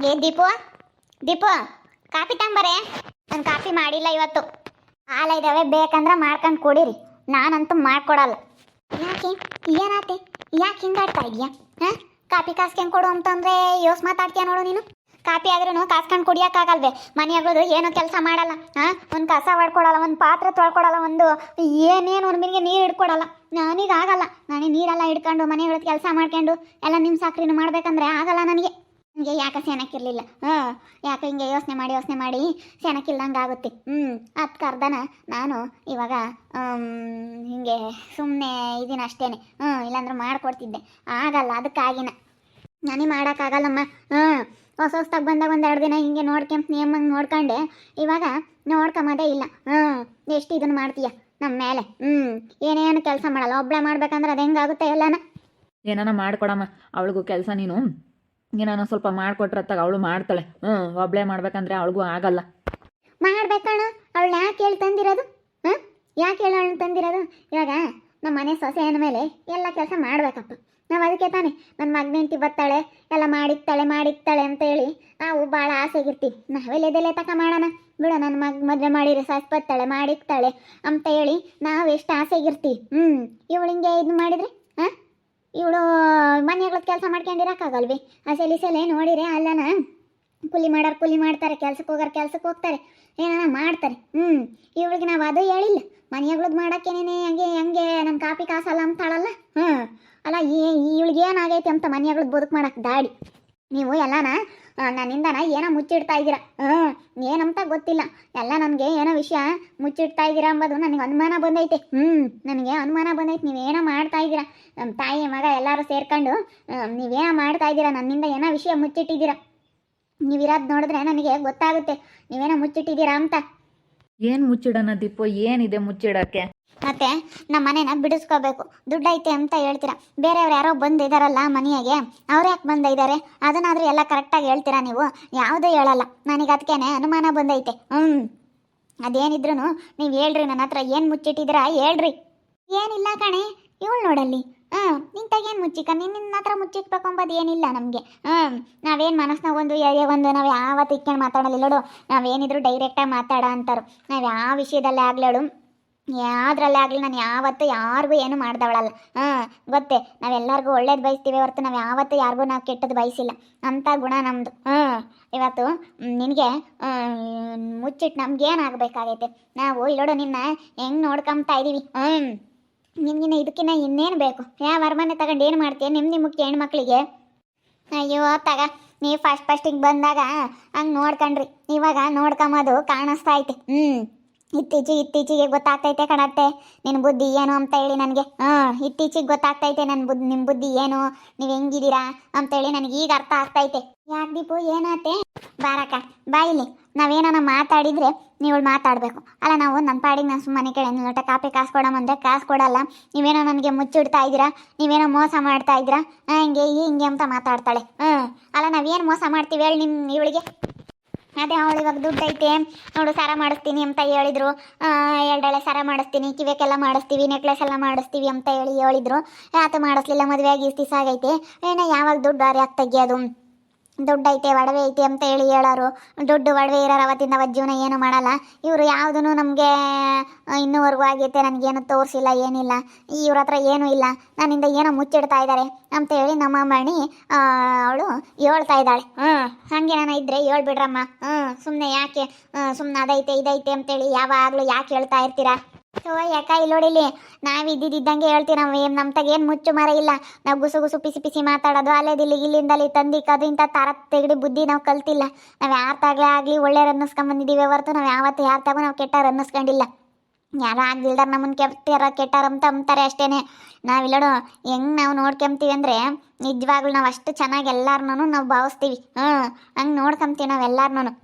ಏ ದೀಪು, ದೀಪು, ಕಾಫಿ ತಗೊಂಬರೆ. ನಾನು ಕಾಫಿ ಮಾಡಿಲ್ಲ ಇವತ್ತು. ಹಾಲ ಇದ್ದಾವೆ, ಬೇಕಂದ್ರೆ ಮಾಡ್ಕೊಂಡು ಕುಡೀರಿ. ನಾನಂತೂ ಮಾಡ್ಕೊಡಲ್ಲ. ಯಾಕೆ, ಏನಾತೆ? ಯಾಕೆ ಹಿಂಗಾಡ್ತಾ ಇದೆಯಾ? ಹಾಂ, ಕಾಫಿ ಕಾಸ್ಕೊಂಡು ಕೊಡು ಅಂತಂದರೆ ಯೋಸ್ ಮಾತಾಡ್ತೀಯ ನೋಡು ನೀನು. ಕಾಫಿ ಆದ್ರೂ ಕಾಸ್ಕೊಂಡು ಕುಡಿಯೋಕ್ಕಾಗಲ್ವೇ? ಮನೆಯಾಗೋದು ಏನೋ ಕೆಲಸ ಮಾಡಲ್ಲ. ಹಾಂ, ಒಂದು ಕಸ ಹೊಡ್ಕೊಡಲ್ಲ, ಒಂದು ಪಾತ್ರೆ ತೊಳ್ಕೊಡಲ್ಲ, ಒಂದು ಏನೇನು ಒಂದು ಮನೆಗೆ ನೀರು ಹಿಡ್ಕೊಡಲ್ಲ. ನನಗಾಗಲ್ಲ. ನನಗೆ ನೀರೆಲ್ಲ ಹಿಡ್ಕೊಂಡು ಮನೆಯೊಳಗೆ ಕೆಲಸ ಮಾಡ್ಕೊಂಡು ಎಲ್ಲ ನಿಮ್ಮ ಸಾಕ್ರಿನೂ ಮಾಡ್ಬೇಕಂದ್ರೆ ಆಗಲ್ಲ ನನಗೆ. ಹಿಂಗೆ ಯಾಕೆ ಸೆನಕ್ಕಿರಲಿಲ್ಲ. ಯಾಕೆ ಹಿಂಗೆ ಯೋಚನೆ ಮಾಡಿ ಸೆನಕ್ಕಿಲ್ಲಂಗೆ ಆಗುತ್ತೆ. ಅದಕ್ಕೆ ಅರ್ಧನ ನಾನು ಇವಾಗ ಹಿಂಗೆ ಸುಮ್ಮನೆ ಇದೀನಿ ಅಷ್ಟೇ. ಇಲ್ಲಾಂದ್ರೆ ಮಾಡಿಕೊಡ್ತಿದ್ದೆ. ಆಗಲ್ಲ, ಅದಕ್ಕಾಗಿನ ನನಗೆ ಮಾಡೋಕ್ಕಾಗಲ್ಲಮ್ಮ. ಹೊಸದಾಗಿ ಬಂದಾಗ ಒಂದೆರಡು ದಿನ ಹಿಂಗೆ ನೋಡ್ಕೊಂತ ನೇಮಂಗೆ ನೋಡ್ಕೊಂಡೆ. ಇವಾಗ ನೋಡ್ಕೊಂಬೋದೇ ಇಲ್ಲ. ಎಷ್ಟು ಇದನ್ನು ಮಾಡ್ತೀಯ ನಮ್ಮ ಮೇಲೆ. ಏನೇನು ಕೆಲಸ ಮಾಡಲ್ಲ. ಒಬ್ಬಳೆ ಮಾಡ್ಬೇಕಂದ್ರೆ ಅದು ಹೆಂಗಾಗುತ್ತೆ ಎಲ್ಲನ. ಏನಾನ ಮಾಡ್ಕೊಡಮ್ಮ ಅವಳಿಗೂ ಕೆಲಸ. ನೀನು ಏನಾನ ಸ್ವಲ್ಪ ಮಾಡಿಕೊಟ್ರತ್ತಾಗ ಅವಳು ಮಾಡ್ತಾಳೆ. ಒಬ್ಬಳೇ ಮಾಡ್ಬೇಕಂದ್ರೆ ಅವಳಿಗೂ ಆಗಲ್ಲ. ಮಾಡ್ಬೇಕಣ್ಣ. ಅವಳು ಯಾಕೆ ಹೇಳಿ ತಂದಿರೋದು? ಯಾಕೆ ಹೇಳಿ ಅವಳು ತಂದಿರೋದು? ಇವಾಗ ನಮ್ಮ ಮನೆ ಸೊಸೆ ಅಂದಮೇಲೆ ಎಲ್ಲ ಕೆಲಸ ಮಾಡಬೇಕಪ್ಪ. ನಾವು ಅದಕ್ಕೆ ತಾನೆ ನನ್ನ ಮಗನೆಂಟಿ ಬರ್ತಾಳೆ, ಎಲ್ಲ ಮಾಡಿಕ್ತಾಳೆ ಅಂತ ಹೇಳಿ ನಾವು ಭಾಳ ಆಸೆಗಿರ್ತೀವಿ. ನಾವೆಲ್ಲೆದೆಲ್ಲೇ ತಕ ಮಾಡೋಣ ಬಿಡು, ನನ್ನ ಮದುವೆ ಮಾಡಿರಿ ಸಾಸ್ ಬರ್ತಾಳೆ, ಮಾಡಿಕ್ತಾಳೆ ಅಂತ ಹೇಳಿ ನಾವು ಎಷ್ಟು ಆಸೆಗಿರ್ತೀವಿ. ಇವಳು ಹಿಂಗೆ ಇದು ಮಾಡಿದರೆ ಇವಳು ಮನೆಗಳ ಕೆಲಸ ಮಾಡ್ಕೊಂಡಿರೋಕ್ಕಾಗಲ್ವಿ? ಸೆಲೆ ನೋಡಿರಿ, ಅಲ್ಲನ ಕೂಲಿ ಮಾಡ್ತಾರೆ, ಕೆಲ್ಸಕ್ಕೆ ಕೆಲ್ಸಕ್ಕೆ ಹೋಗ್ತಾರೆ, ಏನಾನ ಮಾಡ್ತಾರೆ. ಇವಳಿಗೆ ನಾವು ಅದು ಹೇಳಿಲ್ಲ. ಮನೆಗಳದ್ದು ಮಾಡೋಕ್ಕೇನೇನೆ ಹಂಗೆ ನಮ್ಮ ಕಾಪಿ ಕಾಸಲ್ಲ ಅಂತಾಳಲ್ಲ. ಅಲ್ಲ, ಇವಳಿಗೆ ಏನಾಗೈತಿ ಅಂತ ಮನೆಗಳದ್ದು ಬದುಕು ಮಾಡಕ್ಕೆ ದಾಡಿ. ನೀವು ಎಲ್ಲನ ನನ್ನಿಂದನ ಏನೋ ಮುಚ್ಚಿಡ್ತಾ ಇದ್ದೀರಾ. ಏನಂತ ಗೊತ್ತಿಲ್ಲ. ಎಲ್ಲ ನನಗೆ ಏನೋ ವಿಷಯ ಮುಚ್ಚಿಡ್ತಾ ಇದ್ದೀರಾ ಅಂಬೋದು ನನಗೆ ಅನುಮಾನ ಬಂದೈತೆ. ನನಗೆ ಅನುಮಾನ ಬಂದೈತೆ. ನೀವೇನೋ ಮಾಡ್ತಾ ಇದ್ದೀರಾ. ನಮ್ಮ ತಾಯಿ ಮಗ ಎಲ್ಲರೂ ಸೇರ್ಕೊಂಡು ನೀವೇನೋ ಮಾಡ್ತಾ ಇದ್ದೀರಾ. ನನ್ನಿಂದ ಏನೋ ವಿಷಯ ಮುಚ್ಚಿಟ್ಟಿದ್ದೀರಾ. ನೀವಿರೋದು ನೋಡಿದ್ರೆ ನನಗೆ ಗೊತ್ತಾಗುತ್ತೆ ನೀವೇನೋ ಮುಚ್ಚಿಟ್ಟಿದ್ದೀರಾ ಅಂತ. ಏನು ಮುಚ್ಚಿಡೋಣ ದೀಪು? ಏನಿದೆ ಮುಚ್ಚಿಡೋಕ್ಕೆ? ಮತ್ತೆ ನಮ್ಮ ಮನೇನ ಬಿಡಿಸ್ಕೋಬೇಕು, ದುಡ್ಡೈತೆ ಅಂತ ಹೇಳ್ತೀರಾ. ಬೇರೆಯವ್ರು ಯಾರೋ ಬಂದಿದ್ದಾರಲ್ಲ ಮನೆಯಾಗೆ, ಅವ್ರು ಯಾಕೆ ಬಂದಿದ್ದಾರೆ ಅದನ್ನಾದರೂ ಎಲ್ಲ ಕರೆಕ್ಟಾಗಿ ಹೇಳ್ತೀರಾ ನೀವು? ಯಾವುದೂ ಹೇಳಲ್ಲ. ನನಗೆ ಅದಕ್ಕೇನೆ ಅನುಮಾನ ಬಂದೈತೆ. ಅದೇನಿದ್ರು ನೀವು ಹೇಳ್ರಿ, ನನ್ನ ಹತ್ರ ಏನು ಮುಚ್ಚಿಟ್ಟಿದ್ದೀರಾ ಹೇಳ್ರಿ. ಏನಿಲ್ಲ ಕಣೆ, ಇವಳು ನೋಡಲ್ಲಿ. ನಿಂತಾಗೇನು ಮುಚ್ಚಿಕ? ನಿನ್ನ ಹತ್ರ ಮುಚ್ಚಿಕ್ಬೇಕು ಅಂಬೋದು ಏನಿಲ್ಲ ನಮಗೆ. ನಾವೇನು ಮನಸ್ನಾಗ ಒಂದು ನಾವು ಯಾವತ್ತು ಇಟ್ಕೊಂಡು ಮಾತಾಡಲಿಲ್ಲ ನೋಡು. ನಾವೇನಿದ್ರು ಡೈರೆಕ್ಟಾಗಿ ಮಾತಾಡ ಅಂತಾರು. ನಾವು ಯಾವ ವಿಷಯದಲ್ಲೇ ಆಗ್ಲೇಳು, ಯಾವುದ್ರಲ್ಲೇ ಆಗಲಿ ನಾನು ಯಾವತ್ತೂ ಯಾರಿಗೂ ಏನು ಮಾಡ್ದವಳಲ್ಲ. ಗೊತ್ತೇ, ನಾವೆಲ್ಲರಿಗೂ ಒಳ್ಳೇದು ಬಯಸ್ತೀವಿ ಹೊರತು ನಾವು ಯಾವತ್ತೂ ಯಾರಿಗೂ ನಾವು ಕೆಟ್ಟದ್ದು ಬಯಸಿಲ್ಲ. ಅಂಥ ಗುಣ ನಮ್ಮದು. ಇವತ್ತು ನಿನಗೆ ಮುಚ್ಚಿಟ್ಟು ನಮ್ಗೇನಾಗಬೇಕಾಗೈತೆ? ನಾವು ಇಲ್ಲೋಡು ನಿನ್ನ ಹೆಂಗೆ ನೋಡ್ಕೊಂತಾ ಇದ್ದೀವಿ. ನಿನ್ಗಿನ್ನ ಇದಕ್ಕಿನ್ನ ಇನ್ನೇನು ಬೇಕು? ಯಾವ ಅರಮನೆ ತಗೊಂಡು ಏನು ಮಾಡ್ತೀಯ? ಮುಖ್ಯ ಹೆಣ್ಮಕ್ಳಿಗೆ. ಅಯ್ಯೋ ತಗ, ನೀವು ಫಸ್ಟಿಗೆ ಬಂದಾಗ ಹಂಗೆ ನೋಡ್ಕೊಂಡ್ರಿ, ಇವಾಗ ನೋಡ್ಕೊಂಬೋದು ಕಾಣಿಸ್ತಾ ಐತೆ. ಇತ್ತೀಚೆಗೆ ಗೊತ್ತಾಗ್ತೈತೆ ಕಣತ್ತೆ ನಿನ್ನ ಬುದ್ಧಿ ಏನು ಅಂತ ಹೇಳಿ ನನಗೆ. ಇತ್ತೀಚೆಗೆ ಗೊತ್ತಾಗ್ತೈತೆ ನಿಮ್ಮ ಬುದ್ಧಿ ಏನು, ನೀವು ಹೆಂಗಿದ್ದೀರಾ ಅಂತೇಳಿ ನನಗೆ ಈಗ ಅರ್ಥ ಆಗ್ತೈತೆ. ಯಾಕೆ ದೀಪು, ಏನಾತೆ? ಬಾರಕ್ಕ ಬಾಯಿಲಿ. ನಾವೇನ ಮಾತಾಡಿದರೆ ನೀವು ಮಾತಾಡಬೇಕು. ಅಲ್ಲ, ನಾವು ನನ್ನ ಪಾಡಿಗೆ ನಾನು ಸುಮ್ಮನೆ ಕೇಳಿ ಲೋಟ ಕಾಪಿ ಕಾಸು ಕೊಡೋಮಂದ್ರೆ ಕಾಸು ಕೊಡಲ್ಲ. ನೀವೇನೋ ನನಗೆ ಮುಚ್ಚಿಡ್ತಾ ಇದ್ದೀರಾ, ನೀವೇನೋ ಮೋಸ ಮಾಡ್ತಾ ಇದ್ದೀರಾ, ಹಿಂಗೆ ಅಂತ ಮಾತಾಡ್ತಾಳೆ. ಅಲ್ಲ, ನಾವೇನು ಮೋಸ ಮಾಡ್ತೀವಿ ಹೇಳಿ ಇವಳಿಗೆ? ಅದೇ ಅವಳು ಇವಾಗ ದುಡ್ಡು ಐತೆ ನೋಡು, ಸರ ಮಾಡಿಸ್ತೀನಿ ಅಂತ ಹೇಳಿದ್ರು. 2 ಸರ ಮಾಡಿಸ್ತೀನಿ, ಕಿವಿಕೆಲ್ಲ ಮಾಡಿಸ್ತೀವಿ, ನೆಕ್ಲೆಸ್ ಎಲ್ಲ ಮಾಡಿಸ್ತೀವಿ ಅಂತ ಹೇಳಿದ್ರು. ಯಾಕೆ ಮಾಡಿಸ್ಲಿಲ್ಲ? ಮದುವೆ ಆಗಿ ಇಷ್ಟು ದಿವಸ ಆಗೈತೆ, ಏನೋ ಯಾವಾಗ ದುಡ್ಡು ಯಾಕೆ ತೆಗಿಯೋದು? ದುಡ್ಡು ಐತೆ, ಒಡವೆ ಐತೆ ಅಂತ ಹೇಳೋರು. ದುಡ್ಡು ಒಡವೆ ಇರೋರು ಅವತ್ತಿಂದ ಜೀವನ ಏನು ಮಾಡಲ್ಲ. ಇವರು ಯಾವುದೂ ನಮಗೆ ಇನ್ನೂವರೆಗೂ ಆಗೈತೆ ನನಗೇನು ತೋರಿಸಿಲ್ಲ, ಏನಿಲ್ಲ. ಇವ್ರ ಹತ್ರ ಏನೂ ಇಲ್ಲ, ನನ್ನಿಂದ ಏನೋ ಮುಚ್ಚಿಡ್ತಾ ಇದ್ದಾರೆ ಅಂತೇಳಿ ನಮ್ಮ ಮಣಿ ಅವಳು ಹೇಳ್ತಾ ಇದ್ದಾಳೆ. ಹಾಗೆ ನಾನು ಇದ್ದರೆ ಹೇಳ್ಬಿಡ್ರಮ್ಮ. ಸುಮ್ಮನೆ ಯಾಕೆ ಸುಮ್ಮನೆ ಅದೈತೆ ಇದೈತೆ ಅಂತೇಳಿ ಯಾವಾಗಲೂ ಯಾಕೆ ಹೇಳ್ತಾ ಇರ್ತೀರಾ? ಸೊ ಯಾಕ ಇಲ್ಲೋಡಿಲಿ, ನಾವು ಇದ್ದಿದ್ದಂಗೆ ಹೇಳ್ತೀವಿ. ನಮ್ಮ ತಗೇನು ಮುಚ್ಚು ಮರ ಇಲ್ಲ. ನಾವು ಗುಸು ಪಿಸಿ ಮಾತಾಡೋದು, ಅಲ್ಲೇದಿಲ್ಲಿ ಇಲ್ಲಿಂದಲ್ಲಿ ತಂದಿಕ್ಕದು, ಇಂಥ ತರ ತೆಗಡಿ ಬುದ್ಧಿ ನಾವು ಕಲ್ತಿಲ್ಲ. ನಾವು ಯಾರ ಆಗಲಿ ಒಳ್ಳೆಯವ್ರು ಅನ್ನಿಸ್ಕೊಂಬಂದಿದ್ದೀವಿ ಹೊರತು ನಾವು ಯಾವತ್ತು ಯಾರ ತಗೋ ನಾವು ಕೆಟ್ಟವ್ರು ಅನ್ನಿಸ್ಕೊಂಡಿಲ್ಲ. ಯಾರೋ ಆಗ್ದಿಲ್ದಾರ ನಮ್ಮನ್ನು ಕೆಟ್ಟವ್ರಂತ ಅಂತಾರೆ ಅಷ್ಟೇ. ನಾವಿಲ್ಲೋಡು ಹೆಂಗೆ ನಾವು ನೋಡ್ಕೊಂತೀವಿ ಅಂದರೆ ನಿಜವಾಗ್ಲೂ ನಾವು ಅಷ್ಟು ಚೆನ್ನಾಗಿ ಎಲ್ಲಾರನ್ನೂ ನಾವು ಭಾವಿಸ್ತೀವಿ. ಹಂಗೆ ನೋಡ್ಕೊಂತೀವಿ ನಾವೆಲ್ಲರನ್ನೂ.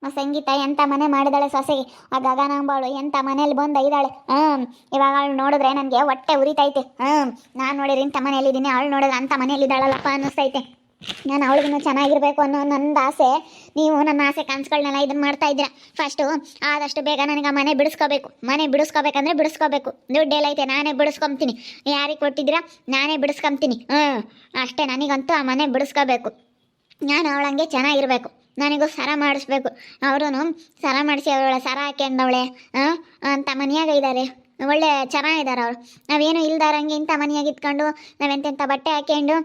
ಸಂಗೀತ ಎಂಥ ಮನೆ ಮಾಡಿದಾಳೆ ಸೊಸೆಗೆ. ಆ ಗಗನಾಂಬಾಳು ಎಂಥ ಮನೇಲಿ ಬಂದು ಇದ್ದಾಳೆ. ಇವಾಗ ಅವಳು ನೋಡಿದ್ರೆ ನನಗೆ ಹೊಟ್ಟೆ ಉರಿತೈತೆ. ನಾನು ನೋಡಿದ್ರೆ ಇಂಥ ಮನೆಯಲ್ಲಿದ್ದೀನಿ, ಅವಳು ನೋಡಿದ್ರೆ ಅಂಥ ಮನೆಯಲ್ಲಿದ್ದಾಳಲ್ಲಪ್ಪ ಅನ್ನಿಸ್ತೈತೆ. ನಾನು ಅವಳಿಗೂ ಚೆನ್ನಾಗಿರ್ಬೇಕು ಅನ್ನೋ ನನ್ನದು ಆಸೆ. ನೀವು ನನ್ನ ಆಸೆ ಕನ್ಸುಗಳನ್ನೆಲ್ಲ ಇದನ್ನು ಮಾಡ್ತಾ ಇದ್ದೀರಾ. ಫಸ್ಟು ಆದಷ್ಟು ಬೇಗ ನನಗೆ ಆ ಮನೆ ಬಿಡಿಸ್ಕೋಬೇಕು. ಮನೆ ಬಿಡಿಸ್ಕೋಬೇಕಂದ್ರೆ ಬಿಡಿಸ್ಕೋಬೇಕು. ದುಡ್ಡೆಲ್ಲೈತೆ, ನಾನೇ ಬಿಡಿಸ್ಕೊಂತೀನಿ. ಯಾರಿಗೆ ಕೊಟ್ಟಿದ್ದೀರಾ? ನಾನೇ ಬಿಡಿಸ್ಕೊಂತೀನಿ. ಅಷ್ಟೇ, ನನಗಂತೂ ಆ ಮನೆ ಬಿಡಿಸ್ಕೋಬೇಕು. ನಾನು ಅವಳಂಗೆ ಚೆನ್ನಾಗಿರ್ಬೇಕು, ನನಗೂ ಸರ ಮಾಡಿಸ್ಬೇಕು. ಅವರು ಸರ ಮಾಡಿಸಿ ಅವಳ ಸರ ಹಾಕ್ಯಂಡವಳೆ ಅಂತ ಮನೆಯಾಗ ಇದ್ದಾರೆ, ಒಳ್ಳೆ ಚೆನ್ನಾಗಿದ್ದಾರೆ ಅವರು. ನಾವೇನು ಇಲ್ದಾರಂಗೆ ಇಂಥ ಮನೆಯಾಗ ಇದ್ಕೊಂಡು ನಾವೆಂತೆಂಥ ಬಟ್ಟೆ ಹಾಕ್ಯಂಡು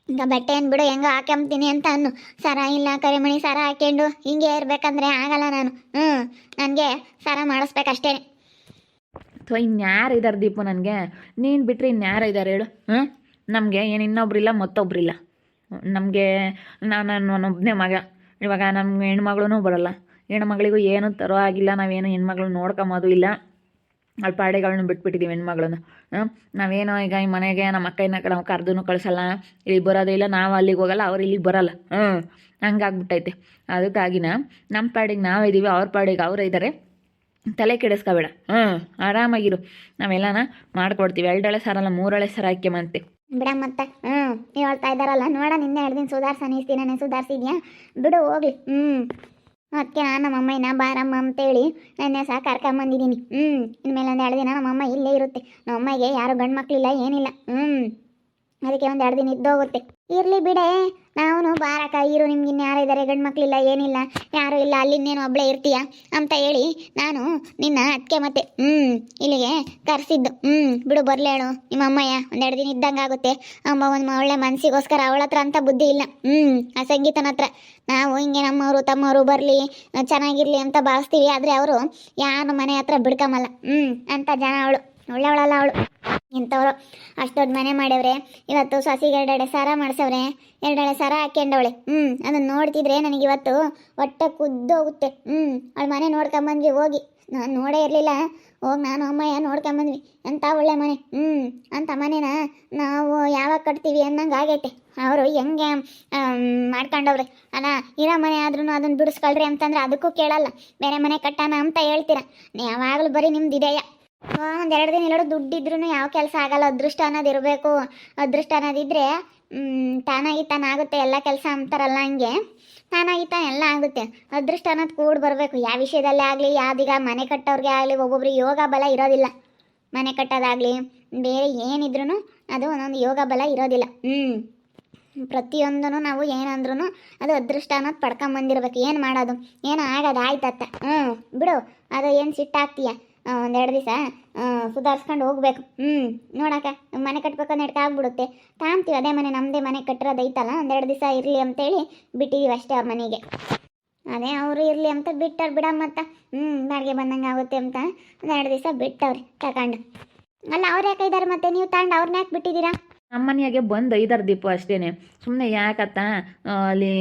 ಈಗ ಬಟ್ಟೆ ಏನು ಬಿಡು ಹೆಂಗೋ ಹಾಕ್ಯಂತೀನಿ ಅಂತ ಅನ್ನು, ಸರ ಇಲ್ಲ ಕರಿಮಣಿ ಸರ ಹಾಕ್ಯಂಡು ಹಿಂಗೆ ಇರ್ಬೇಕಂದ್ರೆ ಆಗಲ್ಲ ನಾನು. ನನಗೆ ಸರ ಮಾಡಿಸ್ಬೇಕಷ್ಟೇ. ಅಥವಾ ಇನ್ಯಾರು ಇದ್ದಾರೆ ದೀಪು ನನಗೆ? ನೀನು ಬಿಟ್ಟರೆ ಇನ್ಯಾರು ಇದ್ದಾರೆ ಹೇಳು? ನಮಗೆ ಏನು ಇನ್ನೊಬ್ರಿಲ್ಲ ಮತ್ತೊಬ್ರಿಲ್ಲ. ನಮಗೆ ನಾನೊಬ್ಬನೇ ಮಗ. ಇವಾಗ ನಮ್ಮ ಹೆಣ್ಮಗಳೂ ಬರೋಲ್ಲ, ಹೆಣ್ಮಗಳಿಗೂ ಏನೂ ತರೋ ಆಗಿಲ್ಲ. ನಾವೇನು ಹೆಣ್ಮಗಳು ನೋಡ್ಕೊಂಬೋದು ಇಲ್ಲ, ಅಲ್ಲಿ ಪಾಡೆಗಳನ್ನ ಬಿಟ್ಬಿಟ್ಟಿದ್ದೀವಿ ಹೆಣ್ಮಗಳನ್ನ. ನಾವೇನೋ ಈಗ ಈ ಮನೆಗೆ ನಮ್ಮ ಅಕ್ಕನ ನಾವು ಕರ್ದೂ ಕಳಿಸಲ್ಲ, ಇಲ್ಲಿ ಬರೋದೇ ಇಲ್ಲ, ನಾವು ಅಲ್ಲಿಗೆ ಹೋಗಲ್ಲ, ಅವ್ರು ಇಲ್ಲಿಗೆ ಬರೋಲ್ಲ. ಹಂಗಾಗ್ಬಿಟ್ಟೈತೆ. ಅದಕ್ಕಾಗಿನ ನಮ್ಮ ಪಾಡಿಗೆ ನಾವಿದ್ದೀವಿ, ಅವ್ರ ಪಾಡಿಗೆ ಅವರೇ ಇದ್ದಾರೆ. ತಲೆ ಕೆಡಿಸ್ಕೋಬೇಡ, ಆರಾಮಾಗಿರು. ನಾವೆಲ್ಲನ ಮಾಡ್ಕೊಡ್ತೀವಿ. 2 ಹಳೆ ಸರ ಅಲ್ಲ 3 ಹಳೆ ಸರ ಹಾಕ್ಯಮಂತೆ ಬಿಡ ಮತ್ತೆ. ಹೇಳ್ತಾ ಇದ್ದಾರಲ್ಲ, ನೋಡ ನಿನ್ನೆ 2 ದಿನ ಸುಧಾರಿಸ್ತಾನೆ ಸುಧಾರಿಸಿದ್ಯಾ ಬಿಡು ಹೋಗ್ಲಿ. ಅದಕ್ಕೆ ನಾನು ನಮ್ಮಮ್ಮನ ಬಾರಮ್ಮ ಅಂತೇಳಿ ನೆನ್ನೆ ಸಹ ಕರ್ಕೊಂಬಂದಿದ್ದೀನಿ. ಇನ್ಮೇಲೆ ಒಂದು 2 ದಿನ ನಮ್ಮಮ್ಮ ಇಲ್ಲೇ ಇರುತ್ತೆ. ನಮ್ಮಮ್ಮಗೆ ಯಾರು ಗಂಡು ಮಕ್ಕಳಿಲ್ಲ ಏನಿಲ್ಲ. ಅದಕ್ಕೆ ಒಂದು 2 ದಿನ ಇದ್ದೋಗುತ್ತೆ. ಇರಲಿ ಬಿಡೆ, ನಾವು ಬಾರಕ ಇರು, ನಿಮ್ಗೆ ಇನ್ಯಾರು ಇದ್ದಾರೆ, ಗಂಡು ಮಕ್ಕಳಿಲ್ಲ ಏನಿಲ್ಲ, ಯಾರೂ ಇಲ್ಲ, ಅಲ್ಲಿಂದೇನು ಒಬ್ಬಳೇ ಇರ್ತೀಯ ಅಂತ ಹೇಳಿ ನಾನು ನಿನ್ನ ಅದಕ್ಕೆ ಮತ್ತೆ ಇಲ್ಲಿಗೆ ಕರೆಸಿದ್ದು. ಬಿಡು ಬರಲೇಳು ನಿಮ್ಮ ಅಮ್ಮಯ್ಯ, ಒಂದು 2 ದಿನ ಇದ್ದಂಗೆ ಆಗುತ್ತೆ. ಅಮ್ಮ ಒಂದು ಒಳ್ಳೆ ಮನಸ್ಸಿಗೋಸ್ಕರ ಅವಳ ಹತ್ರ ಅಂತ ಬುದ್ಧಿ ಇಲ್ಲ. ಆ ಸಂಗೀತನ ಹತ್ರ ನಾವು ಹಿಂಗೆ ನಮ್ಮವರು ತಮ್ಮವರು ಬರಲಿ ಚೆನ್ನಾಗಿರ್ಲಿ ಅಂತ ಭಾವಿಸ್ತೀವಿ, ಆದರೆ ಅವರು ಯಾರು ಮನೆ ಹತ್ರ ಬಿಡ್ಕೊಂಬಲ್ಲ. ಅಂತ ಜನ ಅವಳು ಒಳ್ಳೆವಳಲ್ಲ ಅವಳು. ಇಂಥವ್ರು ಅಷ್ಟು ದೊಡ್ಡ ಮನೆ ಮಾಡ್ಯವ್ರೆ, ಇವತ್ತು ಸೊಸಿಗೆ 2 ಹಳೆ ಸರ ಮಾಡಿಸವ್ರೆ, 2 ಹಳೆ ಸರ ಹಾಕ್ಯಂಡವಳೆ. ಅದನ್ನು ನೋಡ್ತಿದ್ರೆ ನನಗೆ ಇವತ್ತು ಹೊಟ್ಟೆ ಕುದ್ದೋಗುತ್ತೆ. ಅವಳ ಮನೆ ನೋಡ್ಕೊಂಬಂದ್ವಿ ಹೋಗಿ. ನಾನು ನೋಡೇ ಇರಲಿಲ್ಲ, ಹೋಗಿ ನಾನು ಅಮ್ಮಯ್ಯ ನೋಡ್ಕೊಂಬಂದ್ವಿ. ಎಂಥ ಒಳ್ಳೆ ಮನೆ. ಅಂಥ ಮನೆನ ನಾವು ಯಾವಾಗ ಕಟ್ತೀವಿ ಅನ್ನಂಗೆ ಆಗೈತೆ. ಅವರು ಹೆಂಗೆ ಮಾಡ್ಕೊಂಡವ್ರೆ ಅಲ್ಲ, ಇರೋ ಮನೆ ಆದ್ರೂ ಅದನ್ನು ಬಿಡಿಸ್ಕೊಳ್ರಿ ಅಂತಂದ್ರೆ ಅದಕ್ಕೂ ಕೇಳಲ್ಲ. ಬೇರೆ ಮನೆ ಕಟ್ಟಾನ ಅಂತ ಹೇಳ್ತೀರ, ಯಾವಾಗಲೂ ಬರೀ ನಿಮ್ದು ಇದೆಯಾ. ಒಂದು 2 ದಿನ ಇಲ್ಲೋಡು ದುಡ್ಡಿದ್ರೂ ಯಾವ ಕೆಲಸ ಆಗಲ್ಲ. ಅದೃಷ್ಟ ಅನ್ನೋದು ಇರಬೇಕು. ಅದೃಷ್ಟ ಅನ್ನೋದಿದ್ರೆ ತಾನಾಗಿ ತಾನಾಗುತ್ತೆ ಎಲ್ಲ ಕೆಲಸ ಅಂತಾರಲ್ಲ, ಹಂಗೆ ತಾನಾಗಿ ತಾನು ಎಲ್ಲ ಆಗುತ್ತೆ. ಅದೃಷ್ಟ ಅನ್ನೋದು ಕೂಡ ಬರಬೇಕು. ಯಾವ ವಿಷಯದಲ್ಲೇ ಆಗಲಿ, ಯಾವ್ದೀಗ ಮನೆ ಕಟ್ಟೋರಿಗೆ ಆಗಲಿ, ಒಬ್ಬೊಬ್ರಿಗೆ ಯೋಗ ಬಲ ಇರೋದಿಲ್ಲ. ಮನೆ ಕಟ್ಟೋದಾಗಲಿ ಬೇರೆ ಏನಿದ್ರೂ ಅದು ಒಂದೊಂದು ಯೋಗ ಬಲ ಇರೋದಿಲ್ಲ. ಪ್ರತಿಯೊಂದೂ ನಾವು ಏನಂದ್ರೂ ಅದು ಅದೃಷ್ಟ ಅನ್ನೋದು ಪಡ್ಕೊಂಬಂದಿರ್ಬೇಕು. ಏನು ಮಾಡೋದು, ಏನು ಆಗೋದು ಆಯ್ತತ್ತ. ಬಿಡು, ಅದು ಏನು ಸಿಟ್ಟಾಗ್ತೀಯ. ಒಂದು 2 ದಿವಸ ಸುಧಾರಿಸ್ಕೊಂಡು ಹೋಗ್ಬೇಕು. ನೋಡಕ್ಕ ಮನೆ ಕಟ್ಬೇಕು ನೆಡ್ಕ ಆಗ್ಬಿಡುತ್ತೆ. ತಾಂತೀವಿ ಅದೇ ಮನೆ, ನಮ್ಮದೇ ಮನೆ ಕಟ್ಟಿರೋದೈತಲ್ಲ, ಒಂದು 2 ದಿವಸ ಇರಲಿ ಅಂತೇಳಿ ಬಿಟ್ಟಿದ್ದೀವಿ ಅಷ್ಟೇ ಅವ್ರ ಮನೆಗೆ. ಅದೇ ಅವರು ಇರಲಿ ಅಂತ ಬಿಟ್ಟವ್ರು ಬಿಡಮ್ಮತ್ತ. ಬಾಡಿಗೆ ಬಂದಂಗೆ ಆಗುತ್ತೆ ಅಂತ ಒಂದು 2 ದಿವಸ ಬಿಟ್ಟವ್ರಿ ತಗೊಂಡು. ಅಲ್ಲ ಅವ್ರು ಯಾಕೆ ಇದ್ದಾರೆ ಮತ್ತೆ, ನೀವು ತಗೊಂಡು ಅವ್ರನ್ನ ಯಾಕೆ ಬಿಟ್ಟಿದ್ದೀರಾ? ನಮ್ಮ ಮನೆಯಾಗೆ ಬಂದು 5 ದೀಪ ಅಷ್ಟೇ. ಸುಮ್ಮನೆ ಯಾಕತ್ತ ಅಲ್ಲಿ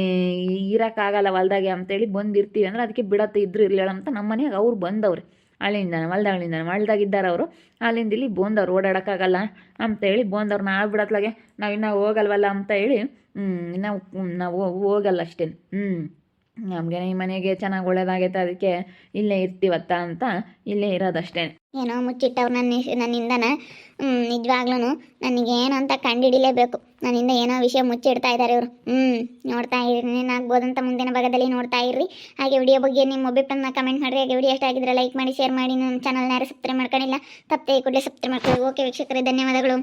ಇರೋಕ್ಕಾಗಲ್ಲ ಹೊಲ್ದಾಗೆ ಅಂತೇಳಿ ಬಂದಿರ್ತೀವಿ ಅಂದ್ರೆ ಅದಕ್ಕೆ ಬಿಡತ್ತೆ, ಇದ್ರು ಇರಲಿಲ್ಲ ಅಂತ ನಮ್ಮ ಮನೆಯಾಗ ಅವ್ರು ಬಂದವ್ರೆ. ಅಲ್ಲಿಂದ ಹೊಲ್ದಾಗಿದ್ದಾರೆ ಅವರು, ಅಲ್ಲಿಂದ ಇಲ್ಲಿ ಬಂದವ್ರು. ಓಡಾಡೋಕ್ಕಾಗಲ್ಲ ಅಂತೇಳಿ ಬಂದವ್ರು. ನಾವು ಬಿಡತ್ಲಾಗೆ ನಾವಿನ್ನೂ ಹೋಗಲ್ವಲ್ಲ ಅಂತ ಹೇಳಿ ನಾವು ಹೋಗಲ್ಲ ಅಷ್ಟೇ. ನಮಗೆ ಈ ಮನೆಗೆ ಚೆನ್ನಾಗಿ ಒಳ್ಳೇದಾಗೈತೆ, ಅದಕ್ಕೆ ಇಲ್ಲೇ ಇರ್ತೀವತ್ತ ಅಂತ ಇಲ್ಲೇ ಇರೋದಷ್ಟೇ. ಏನೋ ಮುಚ್ಚಿಟ್ಟವ್ರು ನನ್ನಿಂದನ. ನಿಜವಾಗ್ಲೂ ನನಗೇನು ಅಂತ ಕಂಡುಹಿಡಿಲೇಬೇಕು. ನನ್ನಿಂದ ಏನೋ ವಿಷಯ ಮುಚ್ಚಿಡ್ತಾ ಇದ್ದಾರೆ ಇವರು. ನೋಡ್ತಾ ಇರಿ, ಏನಾಗ್ಬೋದಂತ ಮುಂದಿನ ಭಾಗದಲ್ಲಿ ನೋಡ್ತಾ ಇರ್ರಿ. ಹಾಗೆ ವಿಡಿಯೋ ಬಗ್ಗೆ ನಿಮ್ಮ ಅಭಿಪ್ರಾಯನ ಕಮೆಂಟ್ ಮಾಡಿರಿ. ಹಾಗೆ ವಿಡಿಯೋ ಎಷ್ಟಾಗಿದ್ರೆ ಲೈಕ್ ಮಾಡಿ, ಶೇರ್ ಮಾಡಿ. ನನ್ನ ಚಾನಲ್ನ ಯಾರು ಸಬ್ಸ್ಕ್ರೈಬ್ ಮಾಡ್ಕೊಂಡಿಲ್ಲ ತಪ್ಪೇ ಕೂಡಲೇ ಸಬ್ಸ್ಕ್ರೈಬ್ ಮಾಡ್ಕೊಳ್ಳಿ. ಓಕೆ ವೀಕ್ಷಕರೇ, ಧನ್ಯವಾದಗಳು.